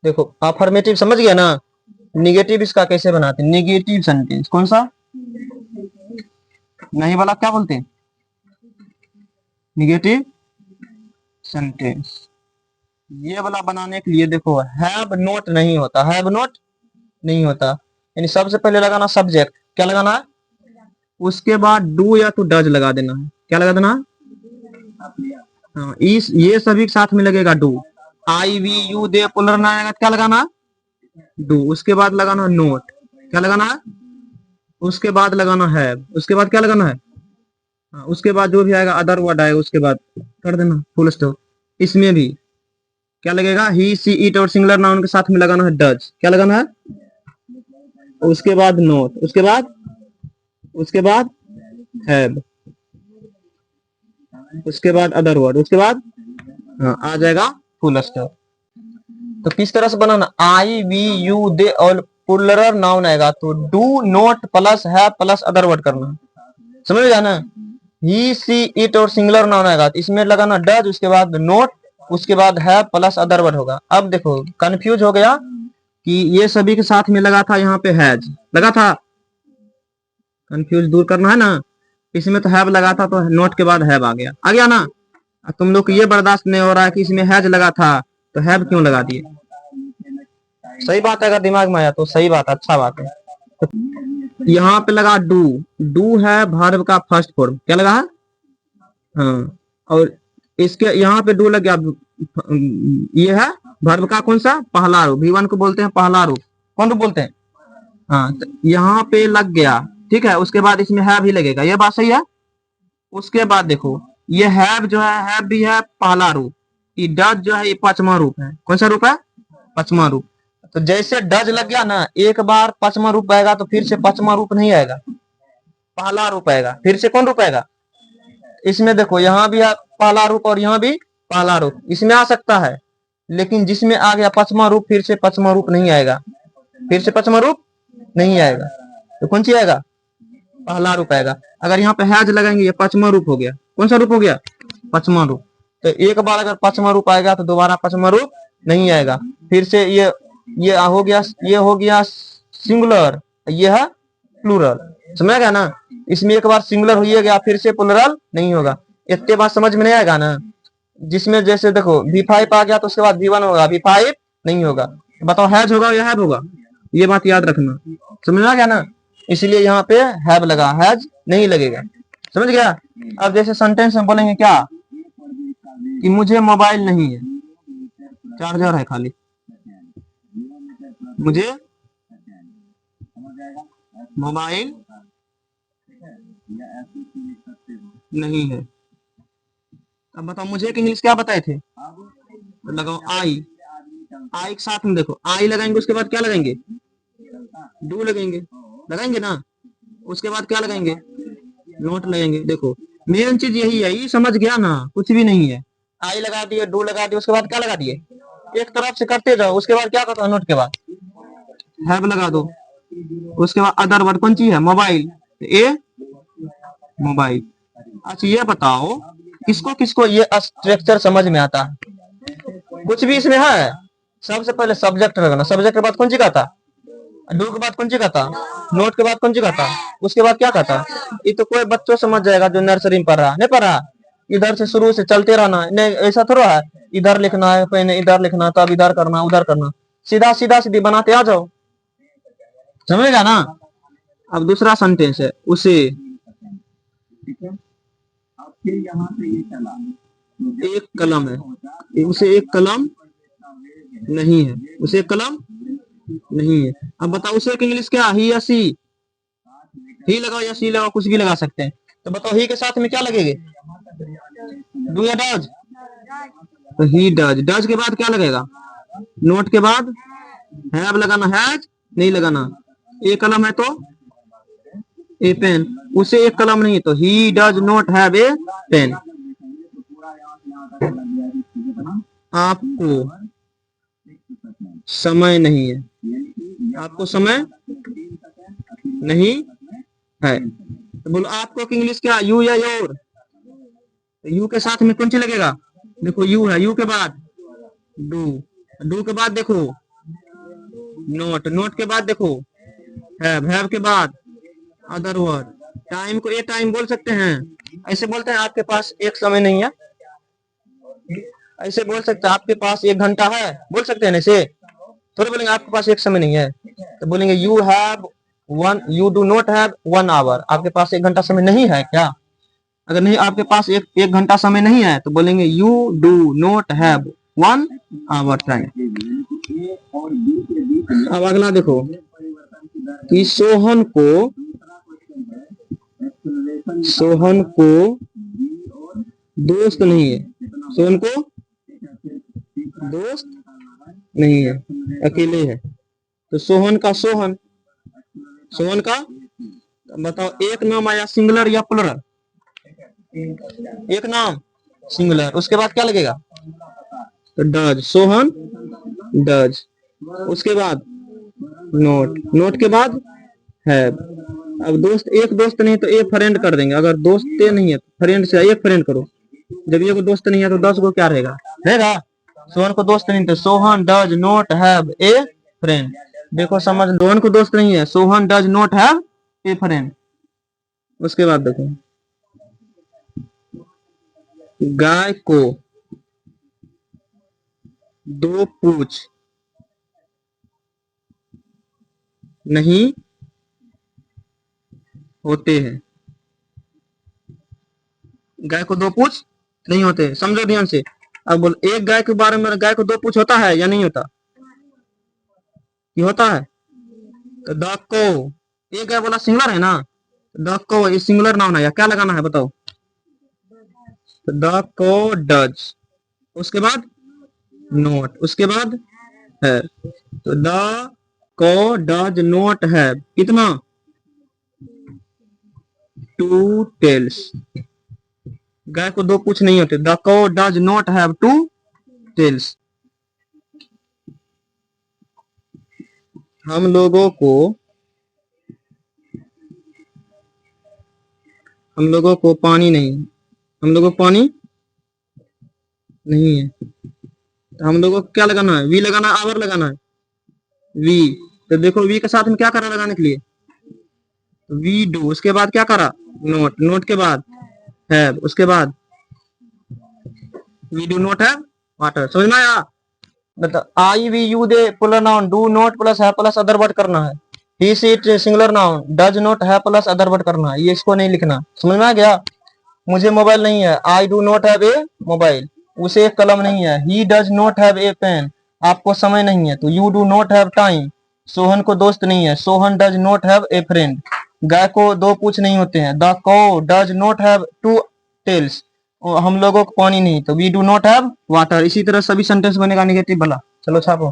देखो अफर्मेटिव समझ गया ना। निगेटिव इसका कैसे बनाते हैं, निगेटिव सेंटेंस कौन सा नहीं वाला क्या बोलते हैं, निगेटिव सेंटेंस। ये वाला बनाने के लिए देखो हैव नोट नहीं होता, हैव नोट नहीं होता, यानी सबसे पहले लगाना सब्जेक्ट, क्या लगाना है, उसके बाद डू या तो डज लगा देना है, क्या लगा देना है, हाँ इस ये सभी के साथ में लगेगा do, I we you they plural ना आएगा, क्या लगाना है डू, उसके बाद लगाना है नोट, क्या लगाना है, उसके बाद लगाना है, उसके बाद क्या लगाना है, हाँ उसके बाद जो भी आएगा अदर वर्ड आएगा उसके बाद कर देना फुल स्टॉप। इसमें भी क्या लगेगा, ही सी इट और सिंगुलर नाउन के साथ में लगाना है डज, क्या लगाना है, उसके बाद नोट, उसके बाद हैव, उसके बाद अदर वर्ड, उसके बाद हाँ आ जाएगा फुल स्टॉप। तो किस तरह से बनाना, आई वी यू दे और पुलरल नाउन आएगा तो डू नोट प्लस है प्लस अदर वर्ड करना, समझ गया ना। ही सी इट और सिंगुलर नाउन आएगा तो इसमें लगाना डज, उसके बाद नोट, उसके बाद है प्लस अदर वर्ड होगा। अब देखो कंफ्यूज हो गया कि ये सभी के साथ में लगा था, यहाँ पे हैज लगा था, कंफ्यूज दूर करना है ना। इसमें तो हैव लगा था तो नोट के बाद हैव आ गया ना। तुम लोग को ये बर्दाश्त नहीं हो रहा है कि इसमें हैज लगा था तो हैव क्यों लगा दिए। सही बात है, अगर दिमाग में आया तो सही बात है, अच्छा बात है। तो यहाँ पे लगा डू, डू है वर्ब का फर्स्ट फॉर्म, क्या लगा है, हाँ और इसके यहाँ पे डू लग गया, ये है वर्ब का कौन सा पहला रूप, V1 को बोलते हैं पहला रूप, कौन रूप बोलते हैं, हाँ तो यहाँ पे लग गया, ठीक है। उसके बाद इसमें है भी लगेगा, ये बात सही है। उसके बाद देखो ये हैव जो है भी है पहला रूप, ये डज जो है ये पांचवा रूप है, कौन सा रूप है, पांचवा रूप। तो जैसे डज लग गया ना, एक बार पांचवा रूप आएगा तो फिर से पांचवा रूप नहीं आएगा, पहला रूप आएगा, फिर से कौन रूप आएगा, इसमें देखो यहाँ भी है पहला रूप और यहाँ भी पहला रूप, इसमें आ सकता है, लेकिन जिसमें आ गया पांचवा रूप फिर से पांचवा रूप नहीं आएगा, फिर से पांचवा रूप नहीं आएगा, तो कौन सी आएगा, पहला रूप आएगा। अगर यहाँ पे हैज लगाएंगे ये पांचवा रूप हो गया, कौन सा रूप हो गया, पांचवा रूप। तो एक बार अगर पांचवा रूप आएगा तो दोबारा पांचवा रूप नहीं आएगा, फिर से ये हो गया, ये हो गया सिंगुलर, ये है प्लूरल, समझ गया ना। इसमें एक बार सिंगुलर हो गया फिर से प्लूरल नहीं होगा, इतने बात समझ में नहीं आएगा ना। जिसमें जैसे देखो V5 आ गया तो उसके बाद V1 होगा, V5 नहीं होगा, बताओ हैज होगा या हैव होगा, ये बात याद रखना, समझ आ गया ना। इसलिए यहाँ पे हैव लगा, हैज नहीं लगेगा, समझ गया। अब जैसे सेंटेंस में बोलेंगे क्या कि मुझे मोबाइल नहीं है, चार्जर है खाली, मुझे मोबाइल नहीं है। अब बताओ मुझे कि इंग्लिश क्या बताए थे, तो लगाओ आई, आई के साथ में देखो आई लगाएंगे उसके बाद क्या लगाएंगे, डू लगेंगे, लगाएंगे ना, उसके बाद क्या लगाएंगे, नोट लगेंगे। देखो मेन चीज यही है, ये समझ गया ना, कुछ भी नहीं है। आई लगा दिए, डू लगा दिए, उसके बाद क्या लगा दिए, एक तरफ से करते जाओ, उसके बाद क्या करता है, नोट के बाद हैव लगा दो, उसके बाद अदर वर्ड कौन सी है, मोबाइल, ए मोबाइल। अच्छा ये बताओ किसको किसको ये स्ट्रक्चर समझ में आता है, कुछ भी इसमें है। सबसे पहले सब्जेक्ट लगाना, सब्जेक्ट के बाद कौन सी का था, डू के बाद कौन सी का था, नोट के बाद कौन सी का था, उसके बाद क्या का था। ये तो कोई बच्चों समझ जाएगा जो नर्सरी में पढ़ रहा, नहीं पढ़ रहा, इधर से शुरू से चलते रहना, नहीं ऐसा थोड़ा है इधर लिखना है पहले इधर लिखना तब इधर करना उधर करना, सीधा सीधा सीधी बनाते आ जाओ, समझेगा ना। अब दूसरा सेंटेंस है उसे, एक कलम है, उसे एक कलम नहीं है, उसे एक कलम नहीं है। अब बताओ उसे एक इंग्लिश क्या, ही या सी, ही लगाओ या सी लगाओ, कुछ भी लगा सकते हैं। तो बताओ ही के साथ में क्या लगेगा, डू या डज, तो ही डज, डज के बाद क्या लगेगा, नोट के बाद हैव लगाना, हैज नहीं लगाना, एक कलम है तो ए पेन, उसे एक कलम नहीं है तो he does not have a pen. आपको समय नहीं है, आपको समय नहीं है, तो बोलो आपको की इंग्लिश क्या, यू या योर, यू के साथ में कौन सी लगेगा, देखो यू है, यू के बाद डू, डू के बाद देखो नोट, नोट के बाद देखो हैव के बाद अदर वर्ड। टाइम को ए टाइम बोल सकते हैं, ऐसे बोलते हैं आपके पास एक समय नहीं है, ऐसे बोल सकते हैं आपके पास 1 घंटा है, बोल सकते हैं ऐसे थोड़े बोलेंगे आपके पास एक समय नहीं है, तो बोलेंगे you do not have 1 hour, आपके पास 1 घंटा समय नहीं है क्या? अगर नहीं आपके पास एक घंटा समय नहीं है तो बोलेंगे you do not have 1 hour time. अब अगला देखो कि सोहन को दोस्त नहीं है, सोहन को दोस्त नहीं है, अकेले है, तो सोहन का बताओ एक नाम आया सिंगुलर या प्लुरल? एक नाम सिंगुलर, उसके बाद क्या लगेगा? तो डज, सोहन डज, उसके बाद नोट, नोट के बाद हैव। अब दोस्त, एक दोस्त नहीं तो एक फ्रेंड कर देंगे, अगर दोस्त नहीं है तो फ्रेंड से एक फ्रेंड करो, जब एक दोस्त नहीं है तो 10 को क्या रहेगा? सोहन को दोस्त नहीं तो Sohan does not have a friend. देखो समझ, सोहन को दोस्त नहीं है, Sohan does not have a friend. उसके बाद देखो गाय को 2 पूंछ नहीं होते हैं, गाय को 2 पूंछ नहीं होते, समझो ध्यान से। अब बोल एक गाय के बारे में, गाय को 2 पूंछ होता है या नहीं होता? ये होता है, तो द को, एक गाय बोला सिंगुलर है ना, द को ये सिंगुलर नाउन है, या क्या लगाना है बताओ? द को डज, उसके बाद नोट, उसके बाद है, तो द को डज नॉट हैव कितना? 2 टेल्स। गाय को 2 पूंछ नहीं होते, द को डज नॉट हैव 2 टेल्स। हम लोगों को पानी नहीं, हम लोगों को पानी नहीं है, तो हम लोगों को क्या लगाना है? वी लगाना है, आवर लगाना है, वी। तो देखो वी के साथ में क्या करा लगाने के लिए? वी डू, उसके बाद क्या करा? नोट, नोट के बाद हैव, उसके बाद we do not have water. समझ में आया? मतलब I we you they plural noun, do not plus have plus other word करना है, he she it singular noun, does not have plus other word करना है, ये इसको नहीं लिखना। समझ में आ गया? मुझे मोबाइल नहीं है, I do not have a mobile, उसे एक कलम नहीं है, he does not have a pen, आपको समय नहीं है, तो you do not have time, Sohan को दोस्त नहीं है, Sohan does not have a friend, गाय को 2 पूंछ नहीं होते हैं, द कौ डज नॉट हैव 2 टेल्स, हम लोगों को पानी नहीं, तो we do not have water. इसी तरह सभी सेंटेंस बनेगा निगेटिव वाला। चलो छापो।